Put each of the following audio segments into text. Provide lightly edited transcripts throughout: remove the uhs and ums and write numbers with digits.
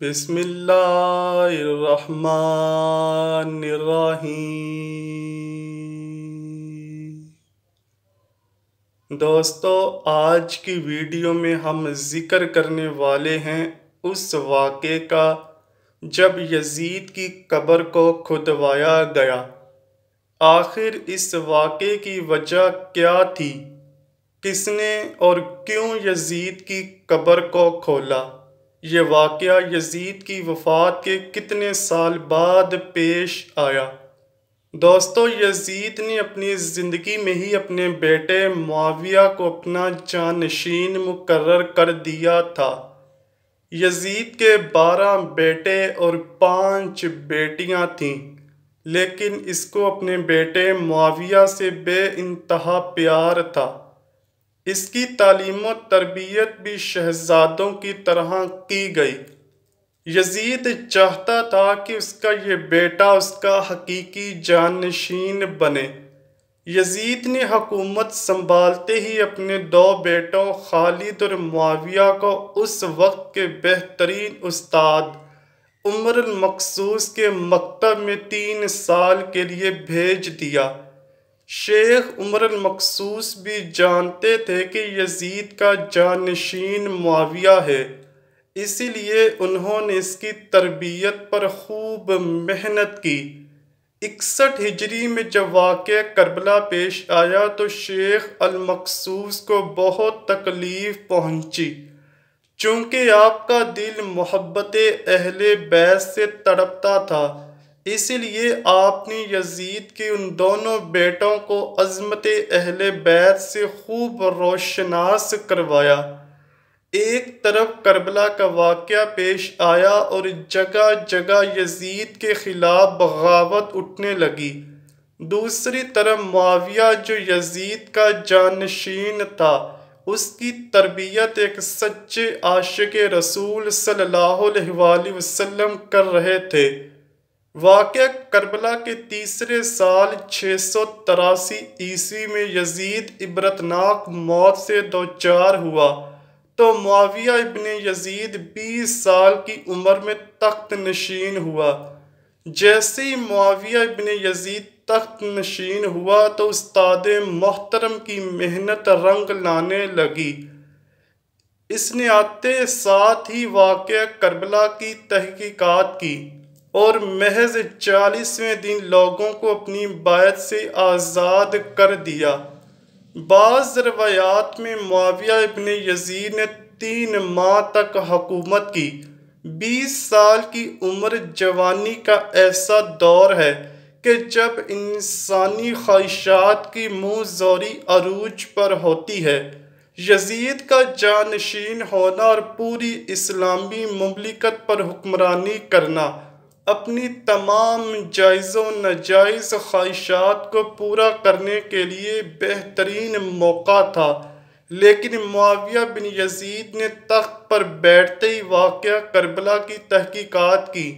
بسم اللہ الرحمن الرحیم۔ دوستو، آج کی ویڈیو میں ہم ذکر کرنے والے ہیں اس واقعے کا جب یزید کی قبر کو کھدوایا گیا۔ آخر اس واقعے کی وجہ کیا تھی؟ کس نے اور کیوں یزید کی قبر کو کھولا؟ یہ واقعہ یزید کی وفات کے کتنے سال بعد پیش آیا؟ دوستو، یزید نے اپنی زندگی میں ہی اپنے بیٹے معاویہ کو اپنا جانشین مقرر کر دیا تھا۔ یزید کے 12 بیٹے اور 5 بیٹیاں تھیں، لیکن اس کو اپنے بیٹے معاویہ سے بے انتہا پیار تھا۔ اس کی تعلیم و تربیت بھی شہزادوں کی طرح کی گئی۔ یزید چاہتا تھا کہ اس کا یہ بیٹا اس کا حقیقی جانشین بنے۔ یزید نے حکومت سنبھالتے ہی اپنے 2 بیٹوں خالد اور معاویہ کو اس وقت کے بہترین استاد عمر المقصوص کے مکتب میں 3 سال کے لیے بھیج دیا۔ شیخ عمر المقصوص بھی جانتے تھے کہ یزید کا جانشین معاویہ ہے، اسی لیے انہوں نے اس کی تربیت پر خوب محنت کی۔ 61 ہجری میں جب واقعہ کربلا پیش آیا تو شیخ المقصوص کو بہت تکلیف پہنچی، چونکہ آپ کا دل محبت اہل بیت سے تڑپتا تھا۔ اسی لیے آپ نے یزید کے ان دونوں بیٹوں کو عظمت اہل بیت سے خوب روشناس کروایا۔ ایک طرف کربلا کا واقعہ پیش آیا اور جگہ جگہ یزید کے خلاف بغاوت اٹھنے لگی۔ دوسری طرف معاویہ جو یزید کا جانشین تھا، اس کی تربیت ایک سچے عاشق رسول صلی اللہ علیہ وآلہ وسلم کر رہے تھے۔ واقعہ کربلا کے تیسرے سال 683 عیسوی میں یزید عبرتناک موت سے دوچار ہوا تو معاویہ ابن یزید 20 سال کی عمر میں تخت نشین ہوا۔ جیسے ہی معاویہ ابن یزید تخت نشین ہوا تو استاد محترم کی محنت رنگ لانے لگی۔ اس نے آتے ساتھ ہی واقعہ کربلا کی تحقیقات کی اور محض 40ویں دن لوگوں کو اپنی بیعت سے آزاد کر دیا۔ بعض روایات میں معاویہ ابن یزید نے 3 ماہ تک حکومت کی۔ 20 سال کی عمر جوانی کا ایسا دور ہے کہ جب انسانی خواہشات کی منہ زوری عروج پر ہوتی ہے۔ یزید کا جانشین ہونا اور پوری اسلامی مملکت پر حکمرانی کرنا اپنی تمام جائز و ناجائز خواہشات کو پورا کرنے کے لیے بہترین موقع تھا، لیکن معاویہ بن یزید نے تخت پر بیٹھتے ہی واقعہ کربلا کی تحقیقات کی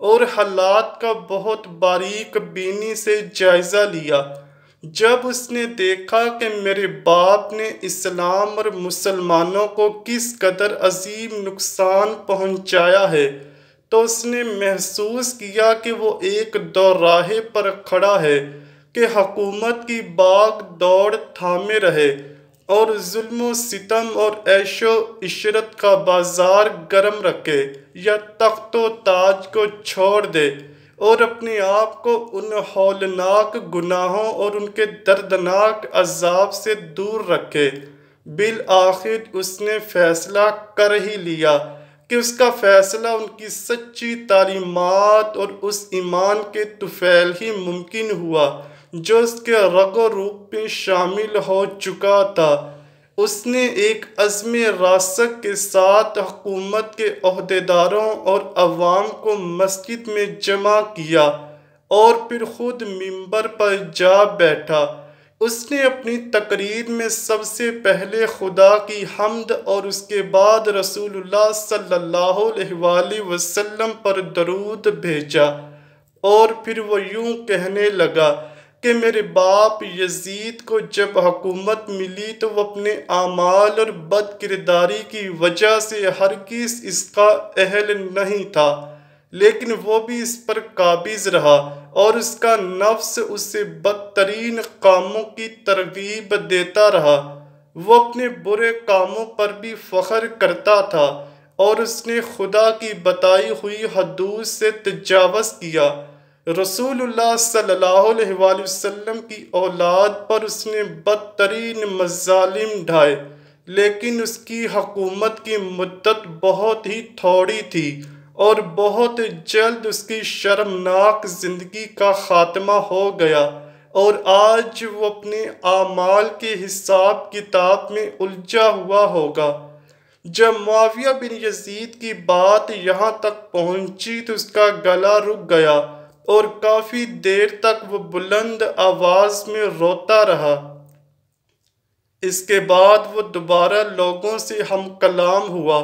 اور حالات کا بہت باریک بینی سے جائزہ لیا۔ جب اس نے دیکھا کہ میرے باپ نے اسلام اور مسلمانوں کو کس قدر عظیم نقصان پہنچایا ہے تو اس نے محسوس کیا کہ وہ ایک دوراہے پر کھڑا ہے کہ حکومت کی باغ دوڑ تھامے رہے اور ظلم و ستم اور عیش و عشرت کا بازار گرم رکھے، یا تخت و تاج کو چھوڑ دے اور اپنے آپ کو ان ہولناک گناہوں اور ان کے دردناک عذاب سے دور رکھے۔ بالآخر اس نے فیصلہ کر ہی لیا کہ اس کا فیصلہ ان کی سچی تعلیمات اور اس ایمان کے طفیل ہی ممکن ہوا جو اس کے رگ و روح میں شامل ہو چکا تھا۔ اس نے ایک عزم راسخ کے ساتھ حکومت کے عہدیداروں اور عوام کو مسجد میں جمع کیا اور پھر خود منبر پر جا بیٹھا۔ اس نے اپنی تقریر میں سب سے پہلے خدا کی حمد اور اس کے بعد رسول اللہ صلی اللہ علیہ وآلہ وسلم پر درود بھیجا، اور پھر وہ یوں کہنے لگا کہ میرے باپ یزید کو جب حکومت ملی تو وہ اپنے اعمال اور بد کرداری کی وجہ سے ہرگز اس کا اہل نہیں تھا، لیکن وہ بھی اس پر قابض رہا اور اس کا نفس اسے بدترین کاموں کی ترغیب دیتا رہا۔ وہ اپنے برے کاموں پر بھی فخر کرتا تھا اور اس نے خدا کی بتائی ہوئی حدود سے تجاوز کیا۔ رسول اللہ صلی اللہ علیہ وآلہ وسلم کی اولاد پر اس نے بدترین مظالم ڈھائے، لیکن اس کی حکومت کی مدت بہت ہی تھوڑی تھی اور بہت جلد اس کی شرمناک زندگی کا خاتمہ ہو گیا، اور آج وہ اپنے اعمال کے حساب کتاب میں الجھا ہوا ہوگا۔ جب معاویہ بن یزید کی بات یہاں تک پہنچی تو اس کا گلا رک گیا اور کافی دیر تک وہ بلند آواز میں روتا رہا۔ اس کے بعد وہ دوبارہ لوگوں سے ہم کلام ہوا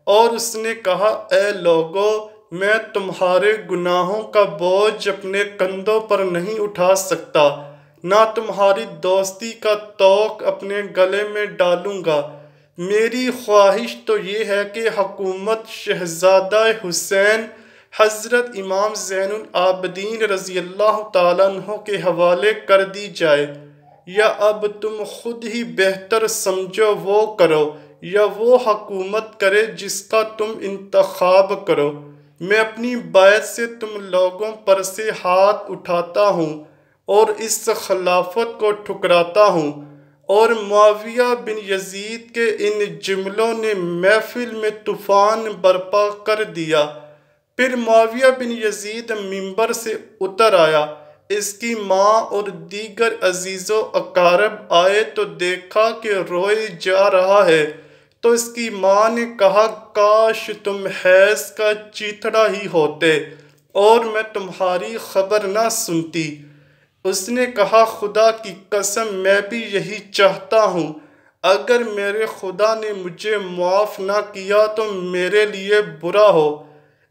اور اس نے کہا، اے لوگو، میں تمہارے گناہوں کا بوجھ اپنے کندھوں پر نہیں اٹھا سکتا، نہ تمہاری دوستی کا طوق اپنے گلے میں ڈالوں گا۔ میری خواہش تو یہ ہے کہ حکومت شہزادہ حسین حضرت امام زین العابدین رضی اللہ تعالیٰ عنہ کے حوالے کر دی جائے، یا اب تم خود ہی بہتر سمجھو وہ کرو یا وہ حکومت کرے جس کا تم انتخاب کرو۔ میں اپنی بیعت سے تم لوگوں پر سے ہاتھ اٹھاتا ہوں اور اس خلافت کو ٹھکراتا ہوں۔ اور معاویہ بن یزید کے ان جملوں نے محفل میں طوفان برپا کر دیا۔ پھر معاویہ بن یزید منبر سے اتر آیا۔ اس کی ماں اور دیگر عزیز و اقارب آئے تو دیکھا کہ روئے جا رہا ہے، تو اس کی ماں نے کہا، کاش تم حیض کا چیتڑا ہی ہوتے اور میں تمہاری خبر نہ سنتی۔ اس نے کہا، خدا کی قسم میں بھی یہی چاہتا ہوں، اگر میرے خدا نے مجھے معاف نہ کیا تو میرے لیے برا ہو۔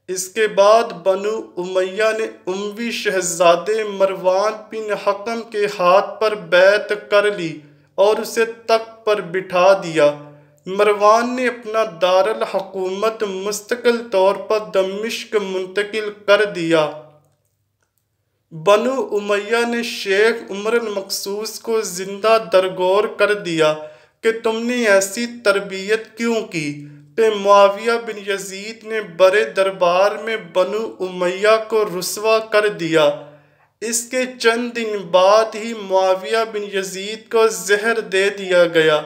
اس کے بعد بنو امیہ نے اموی شہزادے مروان بن حکم کے ہاتھ پر بیعت کر لی اور اسے تخت پر بٹھا دیا۔ مروان نے اپنا دارالحکومت مستقل طور پر دمشق منتقل کر دیا۔ بنو امیہ نے شیخ عمر المقصوص کو زندہ درگور کر دیا کہ تم نے ایسی تربیت کیوں کی؟ پھر معاویہ بن یزید نے بڑے دربار میں بنو امیہ کو رسوا کر دیا۔ اس کے چند دن بعد ہی معاویہ بن یزید کو زہر دے دیا گیا۔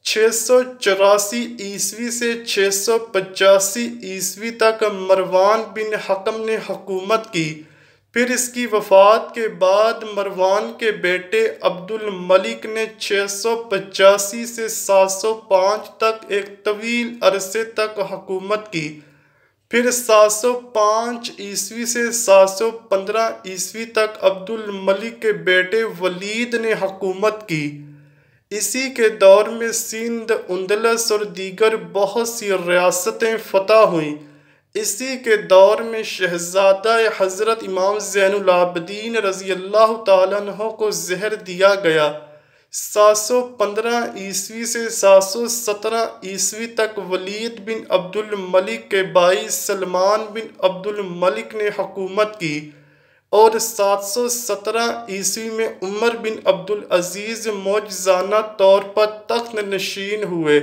684 عیسوی سے 685 عیسوی تک مروان بن حکم نے حکومت کی۔ پھر اس کی وفات کے بعد مروان کے بیٹے عبد الملک نے 685 سے 705 تک ایک طویل عرصے تک حکومت کی۔ پھر 705 عیسوی سے 715 عیسوی تک عبد الملک کے بیٹے ولید نے حکومت کی۔ اسی کے دور میں سندھ، اندلس اور دیگر بہت سی ریاستیں فتح ہوئیں۔ اسی کے دور میں شہزادہ حضرت امام زین العابدین رضی اللہ تعالیٰ عنہ کو زہر دیا گیا۔ 715 عیسوی سے 717 عیسوی تک ولید بن عبد الملک کے بھائی سلمان بن عبد الملک نے حکومت کی، اور 717 عیسوی میں عمر بن عبد العزیز معجزانہ طور پر تخت نشین ہوئے،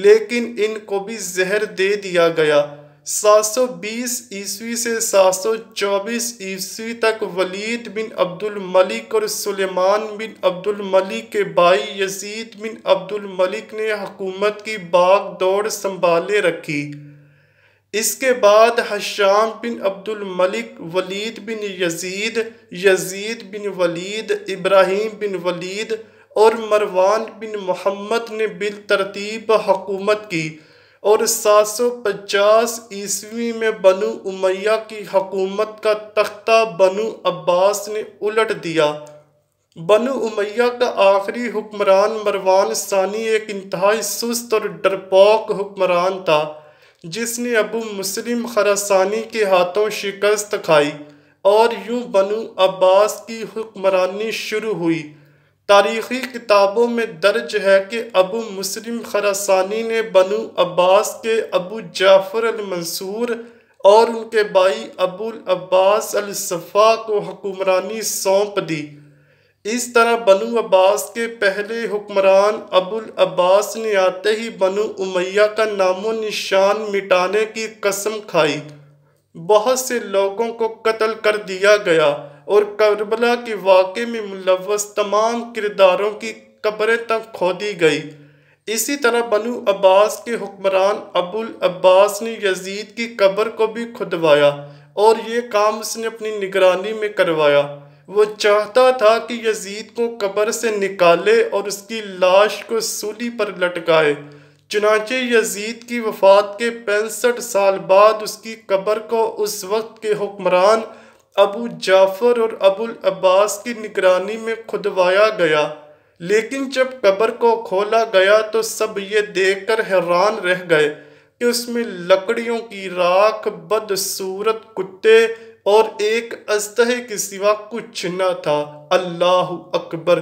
لیکن ان کو بھی زہر دے دیا گیا۔ 720 عیسوی سے 724 عیسوی تک ولید بن عبد الملک اور سلیمان بن عبد الملک کے بھائی یزید بن عبد الملک نے حکومت کی باغ دوڑ سنبھالے رکھی۔ اس کے بعد ہشام بن عبد الملک، ولید بن یزید، یزید بن ولید، ابراہیم بن ولید اور مروان بن محمد نے بالترتیب حکومت کی، اور 750 عیسوی میں بنو امیہ کی حکومت کا تختہ بنو عباس نے الٹ دیا۔ بنو امیہ کا آخری حکمران مروان ثانی ایک انتہائی سست اور ڈرپوک حکمران تھا، جس نے ابو مسلم خراسانی کے ہاتھوں شکست کھائی اور یوں بنو عباس کی حکمرانی شروع ہوئی۔ تاریخی کتابوں میں درج ہے کہ ابو مسلم خراسانی نے بنو عباس کے ابو جعفر المنصور اور ان کے بھائی ابو العباس الصفا کو حکمرانی سونپ دی۔ اس طرح بنو عباس کے پہلے حکمران ابو العباس نے آتے ہی بنو امیہ کا نام و نشان مٹانے کی قسم کھائی۔ بہت سے لوگوں کو قتل کر دیا گیا اور کربلا کے واقعے میں ملوث تمام کرداروں کی قبریں تک کھودی گئی۔ اسی طرح بنو عباس کے حکمران ابو العباس نے یزید کی قبر کو بھی کھدوایا اور یہ کام اس نے اپنی نگرانی میں کروایا۔ وہ چاہتا تھا کہ یزید کو قبر سے نکالے اور اس کی لاش کو سولی پر لٹکائے۔ چنانچہ یزید کی وفات کے 65 سال بعد اس کی قبر کو اس وقت کے حکمران ابو جعفر اور ابو العباس کی نگرانی میں کھدوایا گیا، لیکن جب قبر کو کھولا گیا تو سب یہ دیکھ کر حیران رہ گئے کہ اس میں لکڑیوں کی راکھ، بدصورت کتے اور ایک اژدہے کے سوا کچھ نہ تھا۔ اللہ اکبر!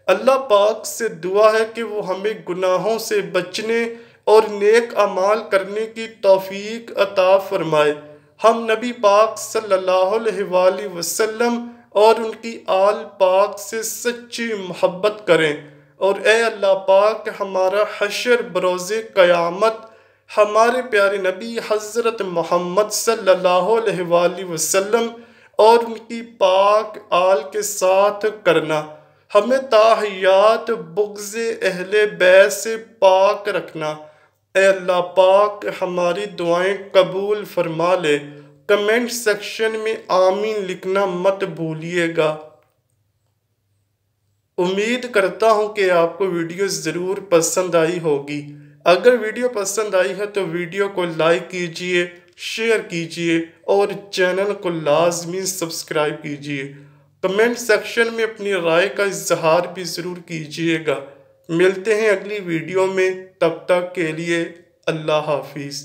اللہ پاک سے دعا ہے کہ وہ ہمیں گناہوں سے بچنے اور نیک اعمال کرنے کی توفیق عطا فرمائے۔ ہم نبی پاک صلی اللہ علیہ وآلہ وسلم اور ان کی آل پاک سے سچی محبت کریں، اور اے اللہ پاک ہمارا حشر بروز قیامت ہمارے پیارے نبی حضرت محمد صلی اللہ علیہ وآلہ وسلم اور ان کی پاک آل کے ساتھ کرنا۔ ہمیں تا حیات بغض اہل بیت سے پاک رکھنا۔ اے اللہ پاک ہماری دعائیں قبول فرما لے۔ کمنٹ سیکشن میں آمین لکھنا مت بھولیے گا۔ امید کرتا ہوں کہ آپ کو ویڈیو ضرور پسند آئی ہوگی۔ اگر ویڈیو پسند آئی ہے تو ویڈیو کو لائک کیجئے، شیئر کیجئے اور چینل کو لازمی سبسکرائب کیجئے۔ کمنٹ سیکشن میں اپنی رائے کا اظہار بھی ضرور کیجئے گا۔ ملتے ہیں اگلی ویڈیو میں، تب تک کے لیے اللہ حافظ۔